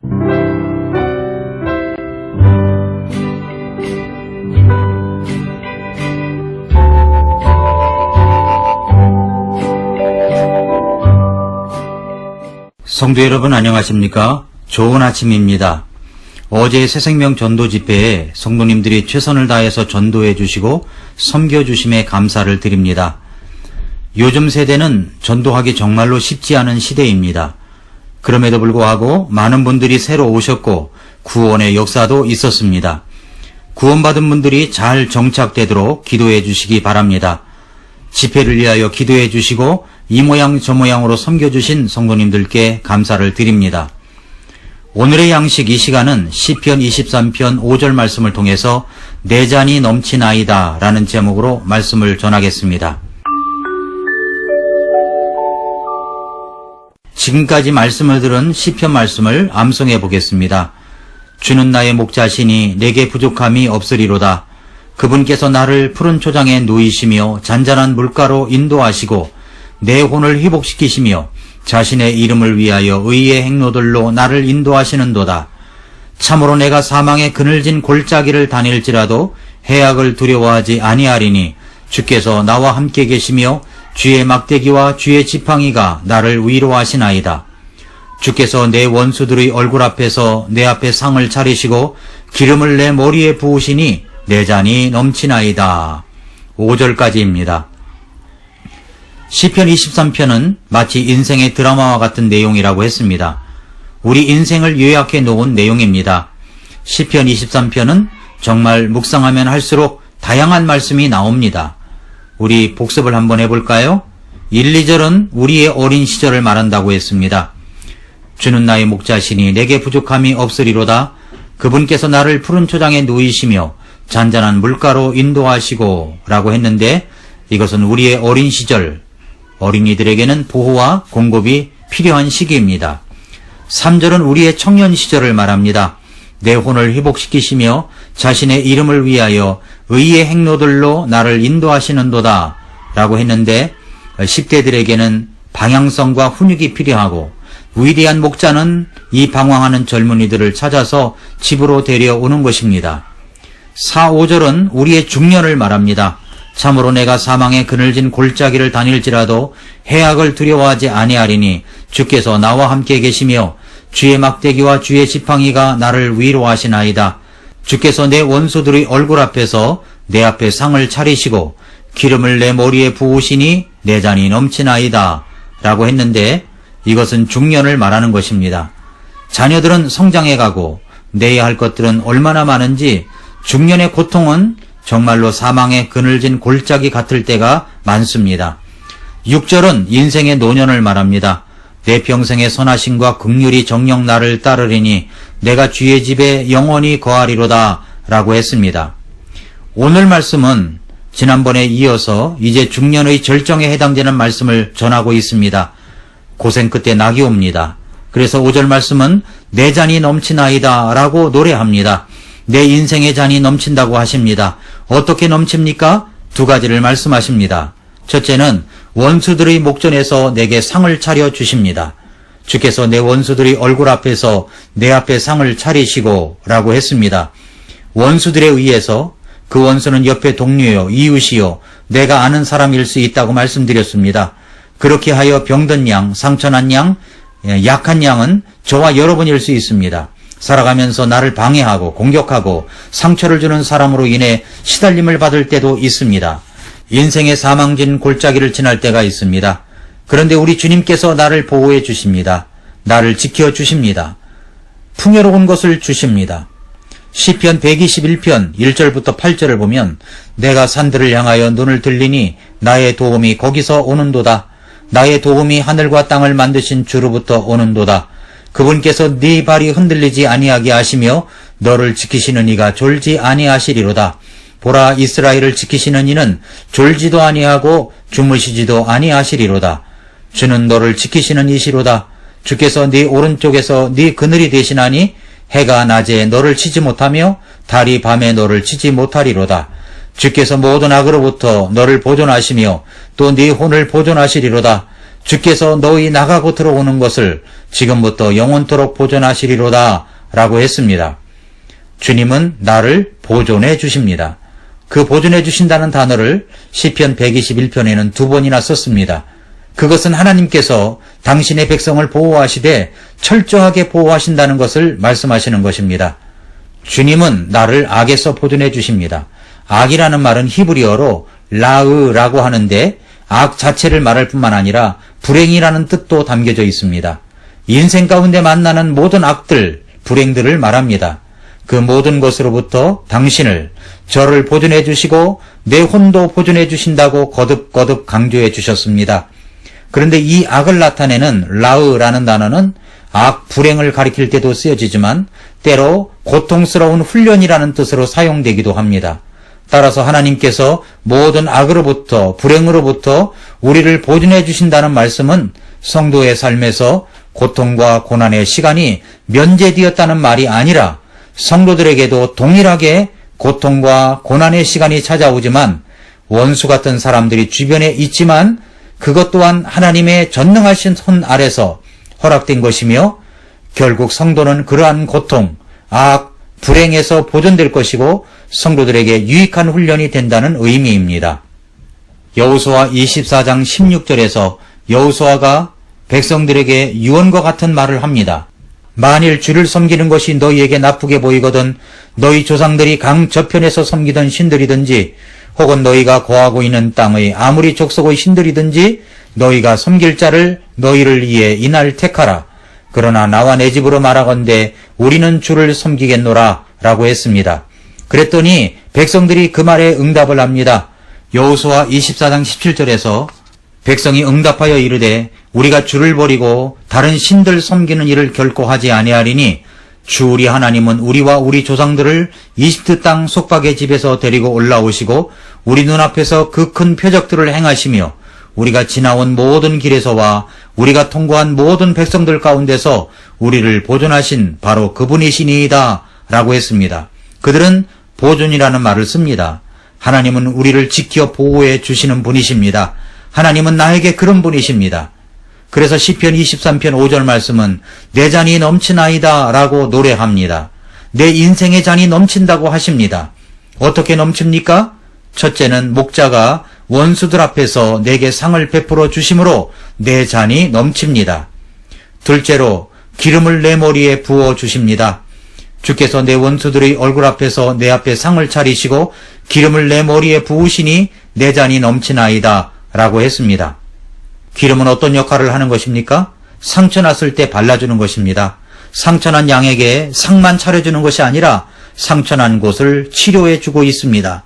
성도 여러분 안녕하십니까? 좋은 아침입니다. 어제 새생명 전도 집회에 성도님들이 최선을 다해서 전도해 주시고 섬겨 주심에 감사를 드립니다. 요즘 세대는 전도하기 정말로 쉽지 않은 시대입니다. 그럼에도 불구하고 많은 분들이 새로 오셨고 구원의 역사도 있었습니다. 구원받은 분들이 잘 정착되도록 기도해 주시기 바랍니다. 집회를 위하여 기도해 주시고 이 모양 저 모양으로 섬겨주신 성도님들께 감사를 드립니다. 오늘의 양식 이 시간은 시편 23편 5절 말씀을 통해서 내 잔이 넘치나이다 라는 제목으로 말씀을 전하겠습니다. 지금까지 말씀을 들은 시편 말씀을 암송해 보겠습니다. 주는 나의 목자시니 내게 부족함이 없으리로다. 그분께서 나를 푸른 초장에 누이시며 잔잔한 물가로 인도하시고 내 혼을 회복시키시며 자신의 이름을 위하여 의의 행로들로 나를 인도하시는도다. 참으로 내가 사망의 그늘진 골짜기를 다닐지라도 해악을 두려워하지 아니하리니 주께서 나와 함께 계시며 주의 막대기와 주의 지팡이가 나를 위로하시나이다. 주께서 내 원수들의 얼굴 앞에서 내 앞에 상을 차리시고 기름을 내 머리에 부으시니 내 잔이 넘치나이다. 5절까지입니다. 시편 23편은 마치 인생의 드라마와 같은 내용이라고 했습니다. 우리 인생을 요약해 놓은 내용입니다. 시편 23편은 정말 묵상하면 할수록 다양한 말씀이 나옵니다. 우리 복습을 한번 해볼까요? 1, 2절은 우리의 어린 시절을 말한다고 했습니다. 주는 나의 목자시니 내게 부족함이 없으리로다. 그분께서 나를 푸른 초장에 누이시며 잔잔한 물가로 인도하시고 라고 했는데 이것은 우리의 어린 시절, 어린이들에게는 보호와 공급이 필요한 시기입니다. 3절은 우리의 청년 시절을 말합니다. 내 혼을 회복시키시며 자신의 이름을 위하여 의의 행로들로 나를 인도하시는도다 라고 했는데 10대들에게는 방향성과 훈육이 필요하고 위대한 목자는 이 방황하는 젊은이들을 찾아서 집으로 데려오는 것입니다. 4, 5절은 우리의 중년을 말합니다. 참으로 내가 사망의 그늘진 골짜기를 다닐지라도 해악을 두려워하지 아니하리니 주께서 나와 함께 계시며 주의 막대기와 주의 지팡이가 나를 위로하시나이다. 주께서 내 원수들의 얼굴 앞에서 내 앞에 상을 차리시고 기름을 내 머리에 부으시니 내 잔이 넘치나이다 라고 했는데 이것은 중년을 말하는 것입니다. 자녀들은 성장해가고 내야 할 것들은 얼마나 많은지 중년의 고통은 정말로 사망의 그늘진 골짜기 같을 때가 많습니다. 6절은 인생의 노년을 말합니다. 내 평생의 선하심과 긍휼이 정녕 나를 따르리니 내가 주의 집에 영원히 거하리로다 라고 했습니다. 오늘 말씀은 지난번에 이어서 이제 중년의 절정에 해당되는 말씀을 전하고 있습니다. 고생 끝에 낙이 옵니다. 그래서 5절 말씀은 내 잔이 넘치나이다 라고 노래합니다. 내 인생의 잔이 넘친다고 하십니다. 어떻게 넘칩니까? 두 가지를 말씀하십니다. 첫째는 원수들의 목전에서 내게 상을 차려 주십니다. 주께서 내 원수들의 얼굴 앞에서 내 앞에 상을 차리시고 라고 했습니다. 원수들에 의해서 그 원수는 옆에 동료요, 이웃이요, 내가 아는 사람일 수 있다고 말씀드렸습니다. 그렇게 하여 병든 양, 상처난 양, 약한 양은 저와 여러분일 수 있습니다. 살아가면서 나를 방해하고 공격하고 상처를 주는 사람으로 인해 시달림을 받을 때도 있습니다. 인생의 사망진 골짜기를 지날 때가 있습니다. 그런데 우리 주님께서 나를 보호해 주십니다. 나를 지켜 주십니다. 풍요로운 것을 주십니다. 시편 121편 1절부터 8절을 보면 내가 산들을 향하여 눈을 들리니 나의 도움이 거기서 오는도다. 나의 도움이 하늘과 땅을 만드신 주로부터 오는도다. 그분께서 네 발이 흔들리지 아니하게 하시며 너를 지키시는 이가 졸지 아니하시리로다. 보라, 이스라엘을 지키시는 이는 졸지도 아니하고 주무시지도 아니하시리로다. 주는 너를 지키시는 이시로다. 주께서 네 오른쪽에서 네 그늘이 되시나니 해가 낮에 너를 치지 못하며 달이 밤에 너를 치지 못하리로다. 주께서 모든 악으로부터 너를 보존하시며 또 네 혼을 보존하시리로다. 주께서 너희 나가고 들어오는 것을 지금부터 영원토록 보존하시리로다 라고 했습니다. 주님은 나를 보존해 주십니다. 그 보존해 주신다는 단어를 시편 121편에는 2번이나 썼습니다. 그것은 하나님께서 당신의 백성을 보호하시되 철저하게 보호하신다는 것을 말씀하시는 것입니다. 주님은 나를 악에서 보존해 주십니다. 악이라는 말은 히브리어로 라으라고 하는데 악 자체를 말할 뿐만 아니라 불행이라는 뜻도 담겨져 있습니다. 인생 가운데 만나는 모든 악들, 불행들을 말합니다. 그 모든 것으로부터 당신을, 저를 보존해 주시고 내 혼도 보존해 주신다고 거듭거듭 강조해 주셨습니다. 그런데 이 악을 나타내는 라으라는 단어는 악, 불행을 가리킬 때도 쓰여지지만 때로 고통스러운 훈련이라는 뜻으로 사용되기도 합니다. 따라서 하나님께서 모든 악으로부터, 불행으로부터 우리를 보존해 주신다는 말씀은 성도의 삶에서 고통과 고난의 시간이 면제되었다는 말이 아니라 성도들에게도 동일하게 고통과 고난의 시간이 찾아오지만 원수 같은 사람들이 주변에 있지만 그것 또한 하나님의 전능하신 손 아래서 허락된 것이며 결국 성도는 그러한 고통, 악, 불행에서 보존될 것이고 성도들에게 유익한 훈련이 된다는 의미입니다. 여호수아 24장 16절에서 여호수아가 백성들에게 유언과 같은 말을 합니다. 만일 주를 섬기는 것이 너희에게 나쁘게 보이거든 너희 조상들이 강 저편에서 섬기던 신들이든지 혹은 너희가 거하고 있는 땅의 아무리 족속의 신들이든지 너희가 섬길 자를 너희를 위해 이날 택하라. 그러나 나와 내 집으로 말하건대 우리는 주를 섬기겠노라 라고 했습니다. 그랬더니 백성들이 그 말에 응답을 합니다. 여호수아 24장 17절에서 백성이 응답하여 이르되 우리가 주를 버리고 다른 신들 섬기는 일을 결코 하지 아니하리니 주 우리 하나님은 우리와 우리 조상들을 이집트 땅 속박의 집에서 데리고 올라오시고 우리 눈앞에서 그 큰 표적들을 행하시며 우리가 지나온 모든 길에서와 우리가 통과한 모든 백성들 가운데서 우리를 보존하신 바로 그분이시니이다 라고 했습니다. 그들은 보존이라는 말을 씁니다. 하나님은 우리를 지켜 보호해 주시는 분이십니다. 하나님은 나에게 그런 분이십니다. 그래서 시편 23편 5절 말씀은 내 잔이 넘치나이다 라고 노래합니다. 내 인생의 잔이 넘친다고 하십니다. 어떻게 넘칩니까? 첫째는 목자가 원수들 앞에서 내게 상을 베풀어 주심으로 내 잔이 넘칩니다. 둘째로 기름을 내 머리에 부어 주십니다. 주께서 내 원수들의 얼굴 앞에서 내 앞에 상을 차리시고 기름을 내 머리에 부으시니 내 잔이 넘치나이다 라고 했습니다. 기름은 어떤 역할을 하는 것입니까? 상처 났을 때 발라주는 것입니다. 상처난 양에게 상만 차려주는 것이 아니라 상처난 곳을 치료해주고 있습니다.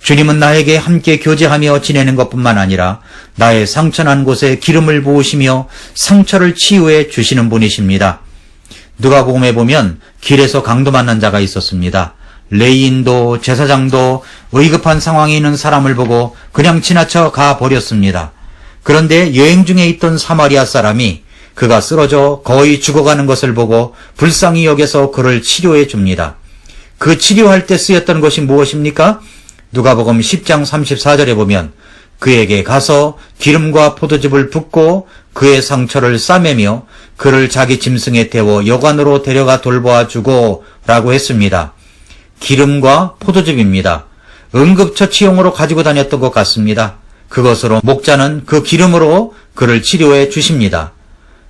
주님은 나에게 함께 교제하며 지내는 것뿐만 아니라 나의 상처난 곳에 기름을 부으시며 상처를 치유해 주시는 분이십니다. 누가복음에 보면 길에서 강도 만난 자가 있었습니다. 레위인도 제사장도 의급한 상황에 있는 사람을 보고 그냥 지나쳐 가버렸습니다. 그런데 여행 중에 있던 사마리아 사람이 그가 쓰러져 거의 죽어가는 것을 보고 불쌍히 여겨서 그를 치료해 줍니다. 그 치료할 때 쓰였던 것이 무엇입니까? 누가복음 10장 34절에 보면 그에게 가서 기름과 포도즙을 붓고 그의 상처를 싸매며 그를 자기 짐승에 태워 여관으로 데려가 돌보아 주고 라고 했습니다. 기름과 포도즙입니다. 응급처치용으로 가지고 다녔던 것 같습니다. 그것으로 목자는 그 기름으로 그를 치료해 주십니다.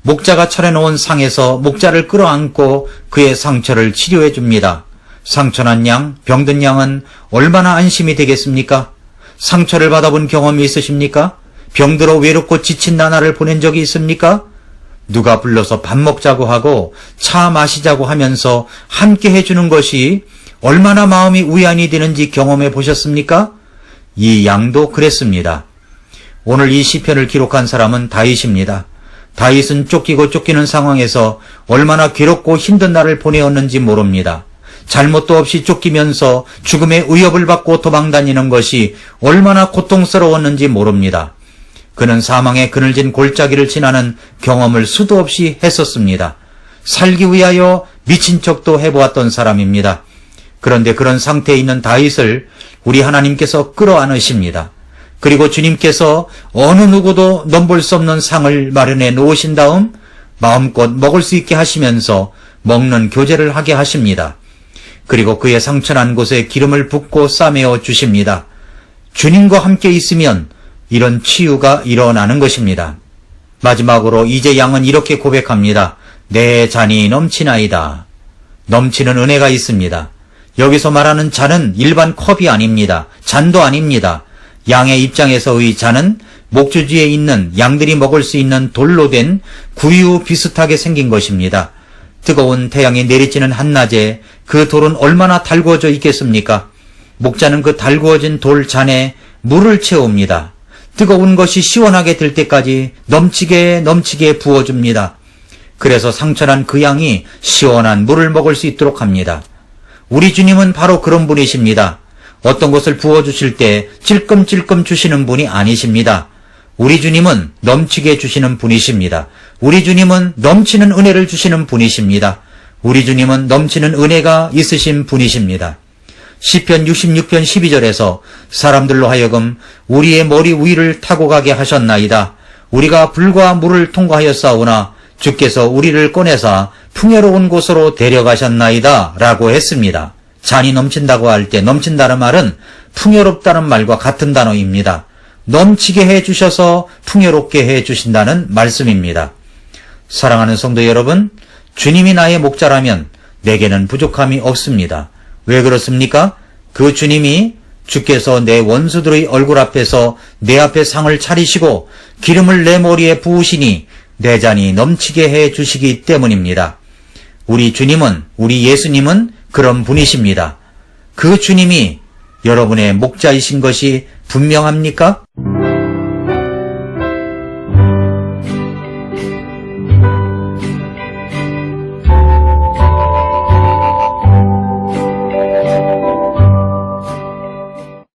목자가 차려놓은 상에서 목자를 끌어안고 그의 상처를 치료해 줍니다. 상처난 양, 병든 양은 얼마나 안심이 되겠습니까? 상처를 받아본 경험이 있으십니까? 병들어 외롭고 지친 나날을 보낸 적이 있습니까? 누가 불러서 밥 먹자고 하고 차 마시자고 하면서 함께 해주는 것이 얼마나 마음이 우연이 되는지 경험해 보셨습니까? 이 양도 그랬습니다. 오늘 이 시편을 기록한 사람은 다윗입니다. 다윗은 쫓기고 쫓기는 상황에서 얼마나 괴롭고 힘든 날을 보내었는지 모릅니다. 잘못도 없이 쫓기면서 죽음의 위협을 받고 도망다니는 것이 얼마나 고통스러웠는지 모릅니다. 그는 사망의 그늘진 골짜기를 지나는 경험을 수도 없이 했었습니다. 살기 위하여 미친 척도 해보았던 사람입니다. 그런데 그런 상태에 있는 다윗을 우리 하나님께서 끌어안으십니다. 그리고 주님께서 어느 누구도 넘볼 수 없는 상을 마련해 놓으신 다음 마음껏 먹을 수 있게 하시면서 먹는 교제를 하게 하십니다. 그리고 그의 상처난 곳에 기름을 붓고 싸매어 주십니다. 주님과 함께 있으면 이런 치유가 일어나는 것입니다. 마지막으로 이제 양은 이렇게 고백합니다. 내 잔이 넘치나이다. 넘치는 은혜가 있습니다. 여기서 말하는 잔은 일반 컵이 아닙니다. 잔도 아닙니다. 양의 입장에서의 잔은 목주지에 있는 양들이 먹을 수 있는 돌로 된 구유 비슷하게 생긴 것입니다. 뜨거운 태양이 내리쬐는 한낮에 그 돌은 얼마나 달구어져 있겠습니까? 목자는 그 달구어진 돌 잔에 물을 채웁니다. 뜨거운 것이 시원하게 될 때까지 넘치게 부어줍니다. 그래서 상처난 그 양이 시원한 물을 먹을 수 있도록 합니다. 우리 주님은 바로 그런 분이십니다. 어떤 것을 부어주실 때 찔끔찔끔 주시는 분이 아니십니다. 우리 주님은 넘치게 주시는 분이십니다. 우리 주님은 넘치는 은혜를 주시는 분이십니다. 우리 주님은 넘치는 은혜가 있으신 분이십니다. 시편 66편 12절에서 사람들로 하여금 우리의 머리 위를 타고 가게 하셨나이다. 우리가 불과 물을 통과하였사오나 주께서 우리를 꺼내사 풍요로운 곳으로 데려가셨나이다 라고 했습니다. 잔이 넘친다고 할 때 넘친다는 말은 풍요롭다는 말과 같은 단어입니다. 넘치게 해주셔서 풍요롭게 해주신다는 말씀입니다. 사랑하는 성도 여러분, 주님이 나의 목자라면 내게는 부족함이 없습니다. 왜 그렇습니까? 그 주님이 주께서 내 원수들의 얼굴 앞에서 내 앞에 상을 차리시고 기름을 내 머리에 부으시니 내 잔이 넘치게 해주시기 때문입니다. 우리 주님은, 우리 예수님은 그런 분이십니다. 그 주님이 여러분의 목자이신 것이 분명합니까?